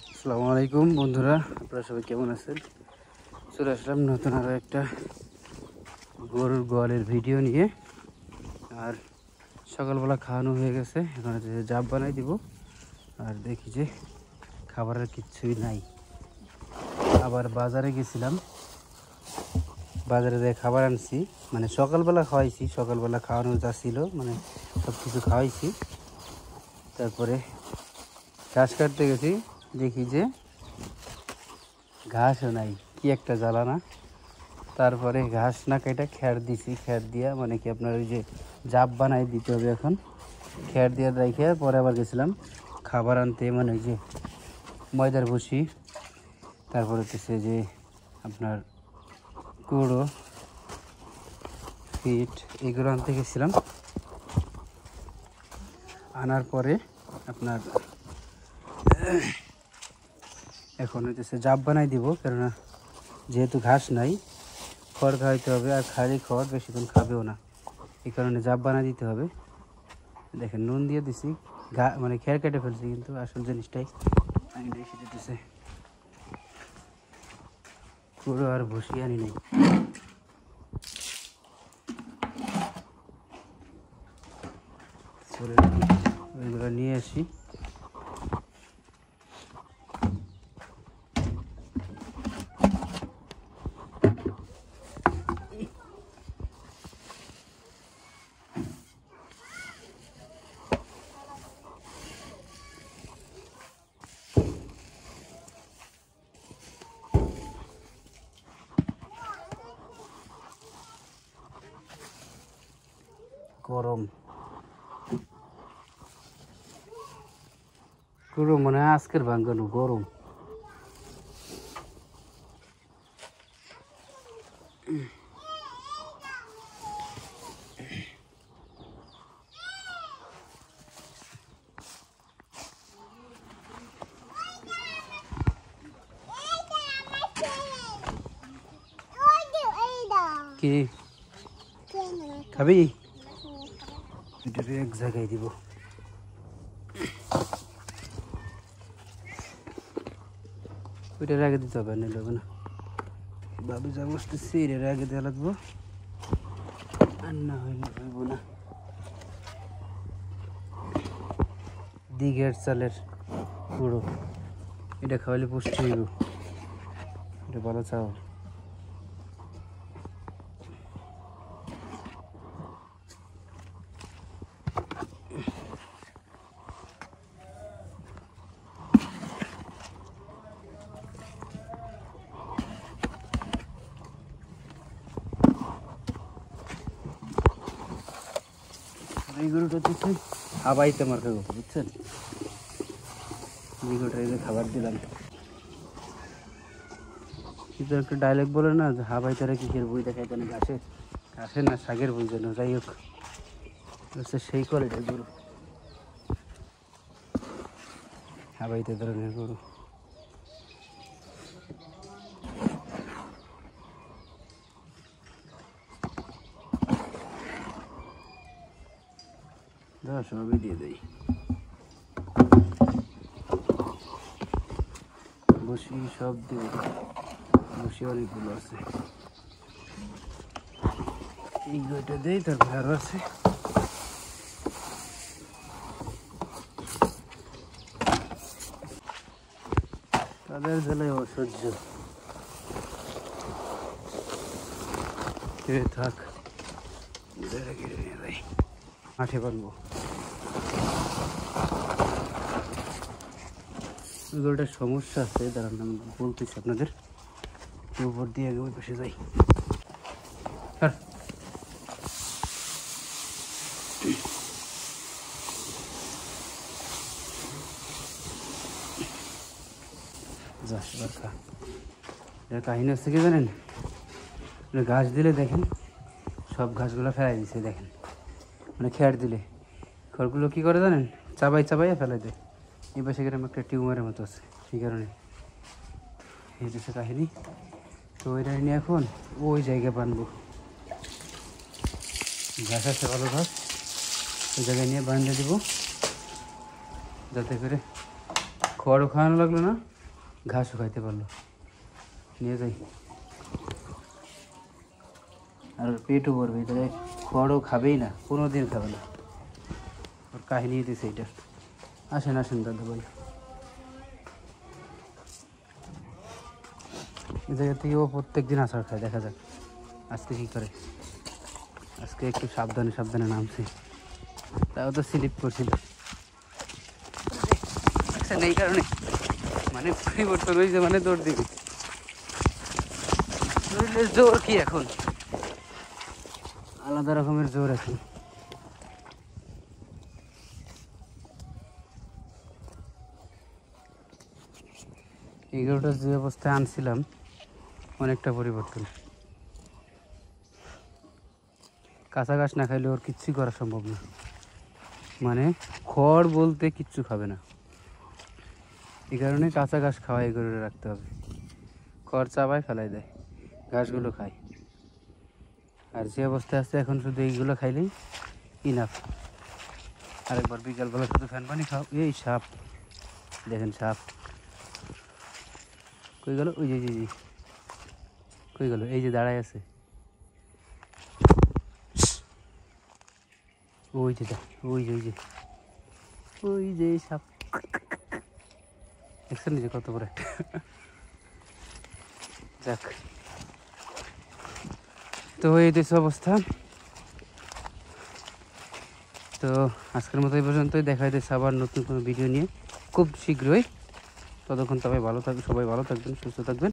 আসসালামু আলাইকুম বন্ধুরা, আপনারা সবাই কেমন আছেন? চলে আসলাম নতুন আরও একটা গরুর গোয়ালের ভিডিও নিয়ে। আর সকালবেলা খাওয়ানো হয়ে গেছে, এখন জাব বানাই দিব। আর দেখি যে খাবারের কিচ্ছুই নাই। আবার বাজারে গেছিলাম, বাজারে যেয়ে খাবার আনছি, মানে সকালবেলা খাওয়াইছি, সকালবেলা খাওয়ানো যা ছিল মানে সব কিছু খাওয়াইছি। তারপরে ঘাস কাটতে গেছি, দেখি যে ঘাসও নাই, কি একটা জ্বালা না। তারপরে ঘাস না কেটে খ্যার দিছি, খ্যার দিয়া মানে কি আপনার ওই যে জাব বানাই দিতে হবে। এখন খ্যার দিয়ে রেখে পরে আবার গেছিলাম খাবার আনতে, মানে ওই যে ময়দার ভুসি, তারপরে হচ্ছে যে আপনার কুড়ো, ফিট, এগুলো আনতে গেছিলাম। আনার পরে আপনার এখন হচ্ছে জাব বানাই দিব, কেননা যেহেতু ঘাস নাই, খড় খাওয়াইতে হবে। আর খালি খড় বেশিক্ষণ খাবেও না, এই কারণে জাব বানাই দিতে হবে। দেখেন নুন দিয়ে দিছি, মানে খেয়ার কেটে ফেলছি, কিন্তু আসল জিনিসটাই আমি দেখে দিতেছে পুরো আর ভুসি আনি নেই। ওইগুলো নিয়ে আসি। গরম গরম মানে আজকের ভাঙ্গানো গরম। কি খাবি? এটাকে এক জায়গায় দিব। ওইটার আগে দিতে হবে, নিলে হবে না। বাবু যা বসতেছি এর আগে দেওয়া লাগবো, আর না হইলে হইব না। দিঘের চালের গুঁড়ো, এটা খাওয়ালে পুষ্টি হইব, এটা ভালো চাউল। এই গরুটা হচ্ছে হাবাইতে আমার খাবো, বুঝছেন? এই গরুটা এই খাবার দিলাম, কিন্তু একটা ডায়লগ বলে না যে হাবাইতারা কিসের বই দেখাইতে না, ঘাসের ঘাসের না শাকের বই যেন। যাই হোক, হচ্ছে সেই কোয়ালিটির গরু, হাবাইতে ধরনের গরু। সবই দিয়ে দেই, বসি সব দিয়ে, বসি অনেকগুলো আছে। এই গরুটা দেই, তারপর আরো আছে। তাদের জ্বালায় অসহ্য। থাক, মাঠে বানবো। গরুটার সমস্যা আছে, দাঁড়ান আমি বলতেছি আপনাদের। উপর দিয়ে ওই পাশে যাই। কাহিনী হচ্ছে কি জানেন, ঘাস দিলে দেখেন সব ঘাসগুলো ফেলাই দিছে, দেখেন মানে খেয়ার দিলে খড়গুলো কী করে জানেন, চাবাই চাবাইয়া ফেলাই দেয়। এই পাশে গ্রাম একটা টিউমারের মতো আছে, সেই কারণে এই হচ্ছে কাহিনী। তো ওইটা নিয়ে এখন ওই জায়গায় বানবো, ঘাস আছে ভালো ঘাস, ওই জায়গায় নিয়ে বাঁধে দিব। যাতে করে খড়ও খাওয়ানো লাগলো না, ঘাসও খাইতে পারলো। নিয়ে যাই, আর ওর পেটও ভরবে, তাহলে খড়ও খাবেই না, কোনো দিন খাবে না। ওর কাহিনী দিয়েছে এইটা। আসেন আসেন দাদা ভাই, এই জায়গা থেকে ও প্রত্যেক দিন আসার খায়, দেখা যাক আজকে কী করে। আজকে একটু সাবধানে সাবধানে নামছে, তাও তো স্লিপ করছিল। আচ্ছা, এই কারণে মানে পরিবর্তন হয়েছে, মানে দৌড় দিবি, শরীরের জোর কি এখন আলাদা রকমের জোর এখন। এগুলোটা যে অবস্থায় আনছিলাম অনেকটা পরিবর্তন। কাঁচা ঘাস না খাইলে ওর কিচ্ছুই করা সম্ভব না, মানে খড় বলতে কিচ্ছু খাবে না। এই কারণে কাঁচা ঘাস খাওয়াই করে রাখতে হবে। খড় চাবায় ফেলাই দেয়, ঘাসগুলো খায়। আর যে অবস্থায় আছে এখন শুধু এইগুলো খাইলেই ইনাফ। আরেকবার বিকালবেলা শুধু ফ্যান পানি খাও। এই সাপ দেখেন, সাপ কই গেল? ওই যে কই গেল? এই যে দাঁড়ায় আছে, ওই যে ওই যে ওই যে ওই যে সাপ দেখছেন যে কত বড় একটা। যাক, তো এই দেশ অবস্থা। তো আজকের মতো এই পর্যন্তই, দেখা যাচ্ছে আবার নতুন কোনো ভিডিও নিয়ে খুব শীঘ্রই। ততক্ষণ সবাই ভালো থাকবেন, সুস্থ থাকবেন।